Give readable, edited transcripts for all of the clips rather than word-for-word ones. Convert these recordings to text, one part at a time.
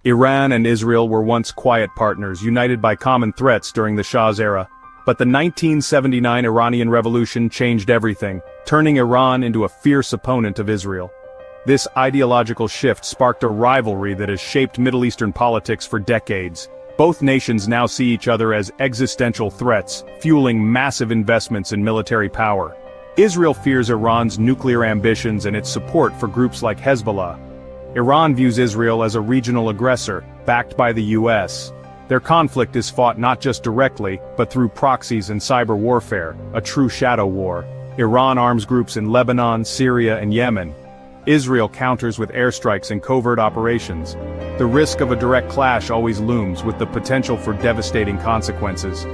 Iran and Israel were once quiet partners united by common threats during the Shah's era. But the 1979 Iranian Revolution changed everything, turning Iran into a fierce opponent of Israel. This ideological shift sparked a rivalry that has shaped Middle Eastern politics for decades. Both nations now see each other as existential threats, fueling massive investments in military power. Israel fears Iran's nuclear ambitions and its support for groups like Hezbollah. Iran views Israel as a regional aggressor, backed by the US. Their conflict is fought not just directly, but through proxies and cyber warfare, a true shadow war. Iran arms groups in Lebanon, Syria, and Yemen. Israel counters with airstrikes and covert operations. The risk of a direct clash always looms, with the potential for devastating consequences.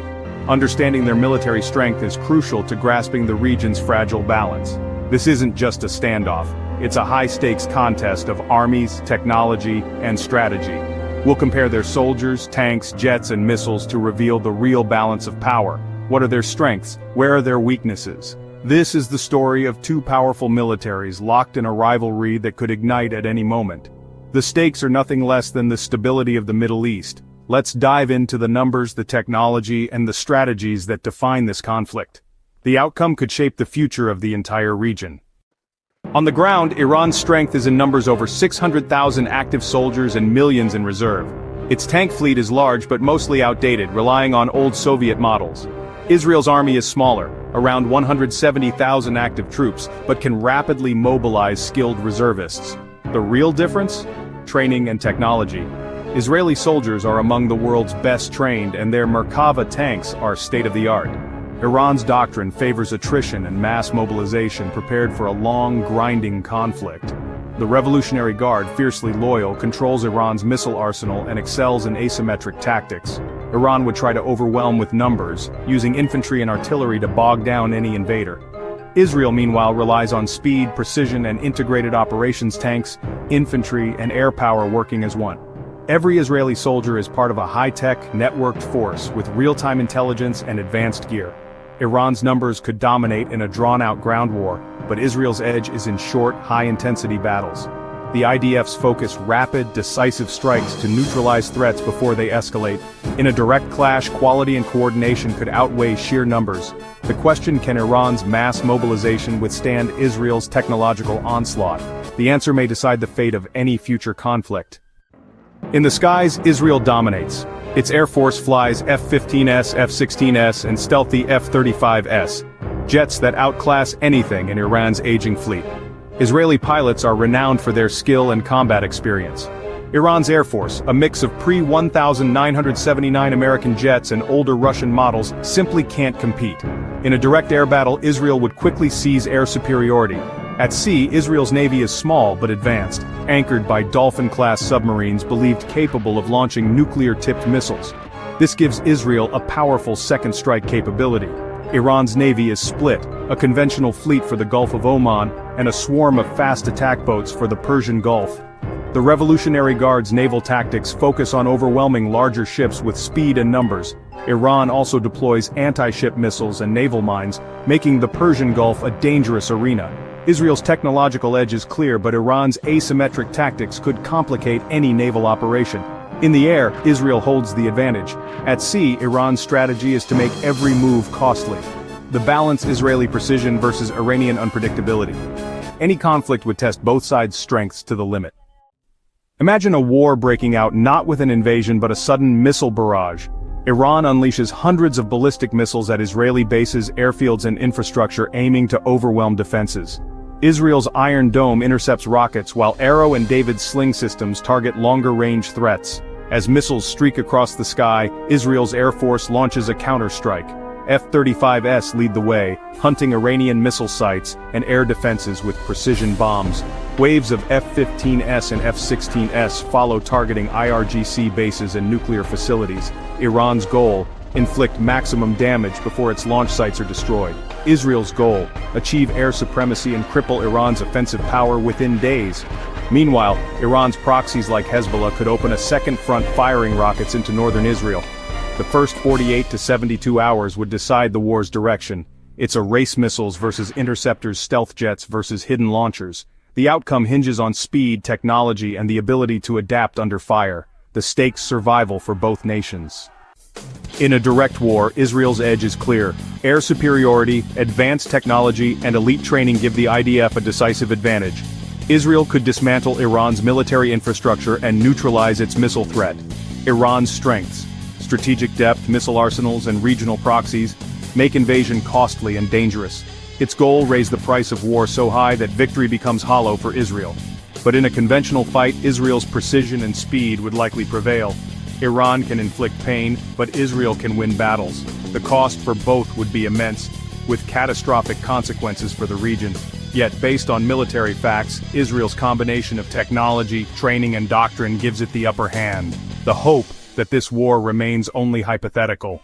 Understanding their military strength is crucial to grasping the region's fragile balance. This isn't just a standoff. It's a high-stakes contest of armies, technology, and strategy. We'll compare their soldiers, tanks, jets, and missiles to reveal the real balance of power. What are their strengths? Where are their weaknesses? This is the story of two powerful militaries locked in a rivalry that could ignite at any moment. The stakes are nothing less than the stability of the Middle East. Let's dive into the numbers, the technology, and the strategies that define this conflict. The outcome could shape the future of the entire region. On the ground, Iran's strength is in numbers: over 600,000 active soldiers and millions in reserve. Its tank fleet is large but mostly outdated, relying on old Soviet models. Israel's army is smaller, around 170,000 active troops, but can rapidly mobilize skilled reservists. The real difference? Training and technology. Israeli soldiers are among the world's best trained, and their Merkava tanks are state-of-the-art. Iran's doctrine favors attrition and mass mobilization, prepared for a long, grinding conflict. The Revolutionary Guard, fiercely loyal, controls Iran's missile arsenal and excels in asymmetric tactics. Iran would try to overwhelm with numbers, using infantry and artillery to bog down any invader. Israel, meanwhile, relies on speed, precision, and integrated operations: tanks, infantry, and air power working as one. Every Israeli soldier is part of a high-tech, networked force with real-time intelligence and advanced gear. Iran's numbers could dominate in a drawn-out ground war, but Israel's edge is in short, high-intensity battles. The IDFs focus rapid, decisive strikes to neutralize threats before they escalate. In a direct clash, quality and coordination could outweigh sheer numbers. The question: can Iran's mass mobilization withstand Israel's technological onslaught? The answer may decide the fate of any future conflict. In the skies, Israel dominates. Its air force flies F-15S, F-16S, and stealthy F-35S, jets that outclass anything in Iran's aging fleet. Israeli pilots are renowned for their skill and combat experience. Iran's air force, a mix of pre-1979 American jets and older Russian models, simply can't compete. In a direct air battle, Israel would quickly seize air superiority. At sea, Israel's navy is small but advanced, anchored by Dolphin-class submarines believed capable of launching nuclear-tipped missiles. This gives Israel a powerful second strike capability. Iran's navy is split: a conventional fleet for the Gulf of Oman, and a swarm of fast attack boats for the Persian Gulf. The Revolutionary Guard's naval tactics focus on overwhelming larger ships with speed and numbers. Iran also deploys anti-ship missiles and naval mines, making the Persian Gulf a dangerous arena. Israel's technological edge is clear, but Iran's asymmetric tactics could complicate any naval operation. In the air, Israel holds the advantage. At sea, Iran's strategy is to make every move costly. The balance: Israeli precision versus Iranian unpredictability. Any conflict would test both sides' strengths to the limit. Imagine a war breaking out not with an invasion but a sudden missile barrage. Iran unleashes hundreds of ballistic missiles at Israeli bases, airfields, and infrastructure, aiming to overwhelm defenses. Israel's Iron Dome intercepts rockets, while Arrow and David's sling systems target longer-range threats. As missiles streak across the sky, Israel's Air Force launches a counter-strike. F-35S lead the way, hunting Iranian missile sites and air defenses with precision bombs. Waves of F-15S and F-16S follow, targeting IRGC bases and nuclear facilities. Iran's goal: inflict maximum damage before its launch sites are destroyed. Israel's goal: achieve air supremacy and cripple Iran's offensive power within days. Meanwhile, Iran's proxies like Hezbollah could open a second front, firing rockets into northern Israel. The first 48 to 72 hours would decide the war's direction. It's a race: missiles versus interceptors, stealth jets versus hidden launchers. The outcome hinges on speed, technology, and the ability to adapt under fire. the stakes survival for both nations. In a direct war, Israel's edge is clear. Air superiority, advanced technology, and elite training give the IDF a decisive advantage. Israel could dismantle Iran's military infrastructure and neutralize its missile threat. Iran's strengths, strategic depth, missile arsenals, and regional proxies, make invasion costly and dangerous. Its goal raised the price of war so high that victory becomes hollow for Israel. But in a conventional fight, Israel's precision and speed would likely prevail. Iran can inflict pain, but Israel can win battles. The cost for both would be immense, with catastrophic consequences for the region. Yet, based on military facts, Israel's combination of technology, training, and doctrine gives it the upper hand. The hope that this war remains only hypothetical.